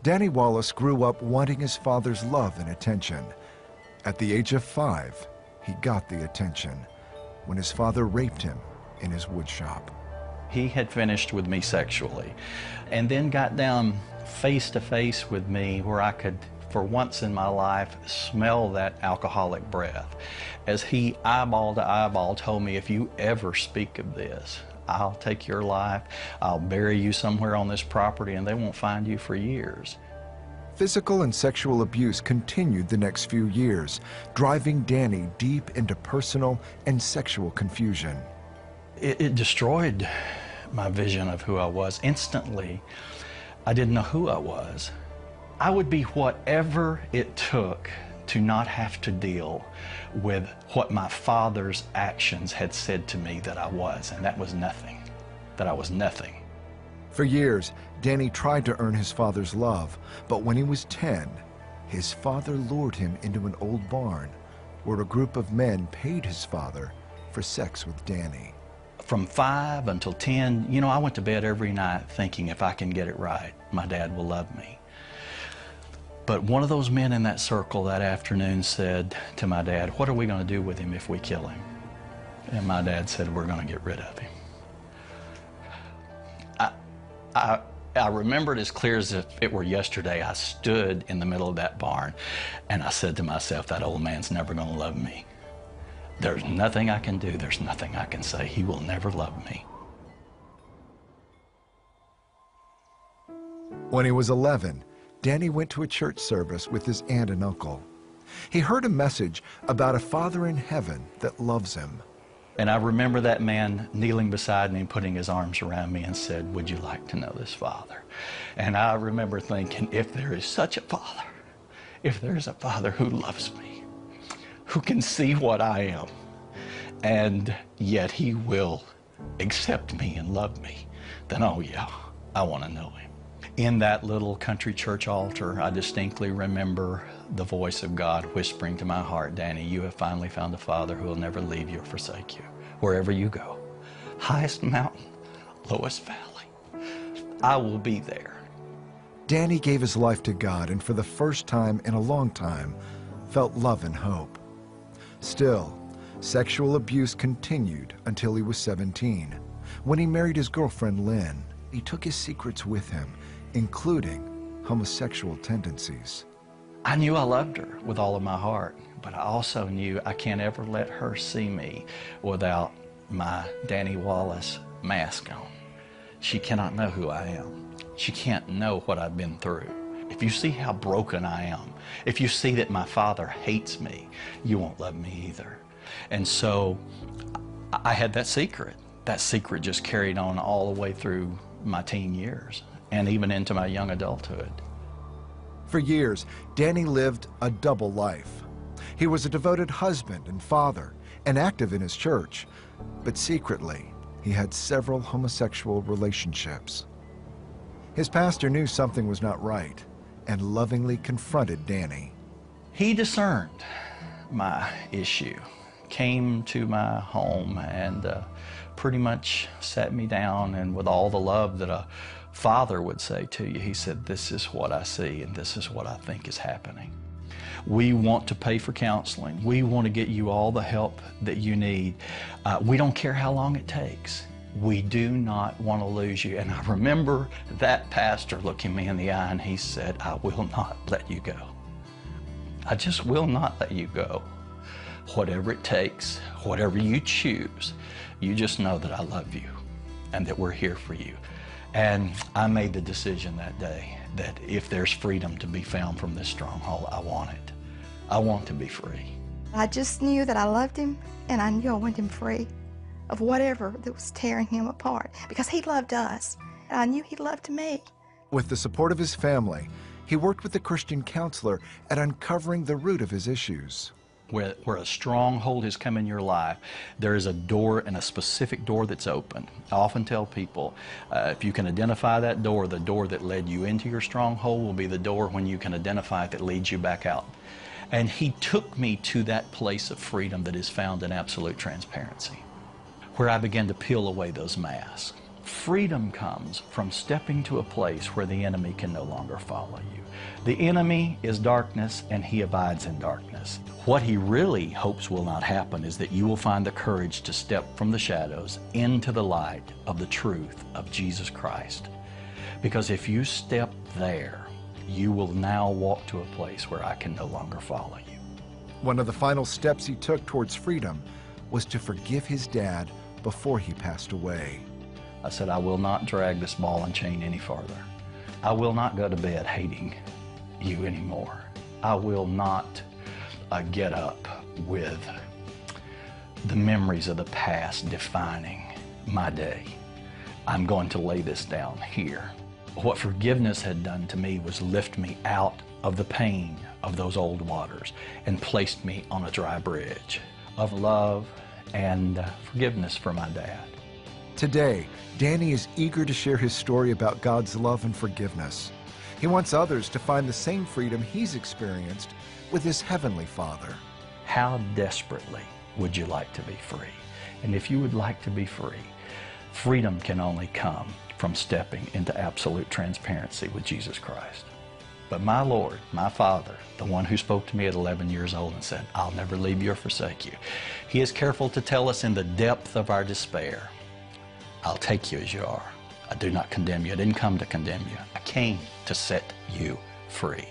Danny Wallace grew up wanting his father's love and attention. At the age of 5, he got the attention when his father raped him in his woodshop. He had finished with me sexually and then got down face to face with me where I could, for once in my life, smell that alcoholic breath. As he eyeball to eyeball told me, if you ever speak of this, I'll take your life, I'll bury you somewhere on this property and they won't find you for years. Physical and sexual abuse continued the next few years, driving Danny deep into personal and sexual confusion. It destroyed my vision of who I was. Instantly, I didn't know who I was. I would be whatever it took to not have to deal with what my father's actions had said to me that I was, and that was nothing, that I was nothing. For years, Danny tried to earn his father's love, but when he was 10, his father lured him into an old barn where a group of men paid his father for sex with Danny. From 5 until 10, you know, I went to bed every night thinking if I can get it right, my dad will love me. But one of those men in that circle that afternoon said to my dad, "What are we going to do with him if we kill him?" And my dad said, "We're going to get rid of him." I remember it as clear as if it were yesterday. I stood in the middle of that barn and I said to myself, that old man's never going to love me. There's nothing I can do, there's nothing I can say. He will never love me. When he was 11, Danny went to a church service with his aunt and uncle. He heard a message about a Father in heaven that loves him. And I remember that man kneeling beside me and putting his arms around me and said, "Would you like to know this Father?" And I remember thinking, if there is such a Father, if there is a Father who loves me, who can see what I am, and yet he will accept me and love me, then oh yeah, I want to know him. In that little country church altar, I distinctly remember the voice of God whispering to my heart, "Danny, you have finally found a Father who will never leave you or forsake you, wherever you go. Highest mountain, lowest valley, I will be there." Danny gave his life to God and for the first time in a long time felt love and hope. Still, sexual abuse continued until he was 17. When he married his girlfriend Lynn, he took his secrets with him, including homosexual tendencies. I knew I loved her with all of my heart, but I also knew I can't ever let her see me without my Danny Wallace mask on. She cannot know who I am. She can't know what I've been through. If you see how broken I am, if you see that my father hates me, you won't love me either. And so I had that secret. That secret just carried on all the way through my teen years and even into my young adulthood. For years, Danny lived a double life. He was a devoted husband and father and active in his church, but secretly, he had several homosexual relationships. His pastor knew something was not right and lovingly confronted Danny. He discerned my issue, came to my home and pretty much sat me down, and with all the love that a father would say to you, he said, "This is what I see and this is what I think is happening. We want to pay for counseling. We want to get you all the help that you need. We don't care how long it takes. We do not want to lose you." And I remember that pastor looking me in the eye and he said, "I will not let you go. I just will not let you go. Whatever it takes, whatever you choose, you just know that I love you and that we're here for you." And I made the decision that day that if there's freedom to be found from this stronghold, I want it. I want to be free. I just knew that I loved him, and I knew I wanted him free of whatever that was tearing him apart, because he loved us, and I knew he loved me. With the support of his family, he worked with a Christian counselor at uncovering the root of his issues. Where a stronghold has come in your life, there is a door, and a specific door that's open. I often tell people, if you can identify that door, the door that led you into your stronghold will be the door when you can identify it that leads you back out. And he took me to that place of freedom that is found in absolute transparency, where I began to peel away those masks. Freedom comes from stepping to a place where the enemy can no longer follow you. The enemy is darkness, and he abides in darkness. What he really hopes will not happen is that you will find the courage to step from the shadows into the light of the truth of Jesus Christ. Because if you step there, you will now walk to a place where I can no longer follow you. One of the final steps he took towards freedom was to forgive his dad before he passed away. I said, I will not drag this ball and chain any farther. I will not go to bed hating you anymore. I will not get up with the memories of the past defining my day. I'm going to lay this down here. What forgiveness had done to me was lift me out of the pain of those old waters and placed me on a dry bridge of love and forgiveness for my dad. Today, Danny is eager to share his story about God's love and forgiveness. He wants others to find the same freedom he's experienced with his Heavenly Father. How desperately would you like to be free? And if you would like to be free, freedom can only come from stepping into absolute transparency with Jesus Christ. But my Lord, my Father, the one who spoke to me at 11 years old and said, I'll never leave you or forsake you, he is careful to tell us in the depth of our despair, I'll take you as you are. I do not condemn you. I didn't come to condemn you. I came to set you free.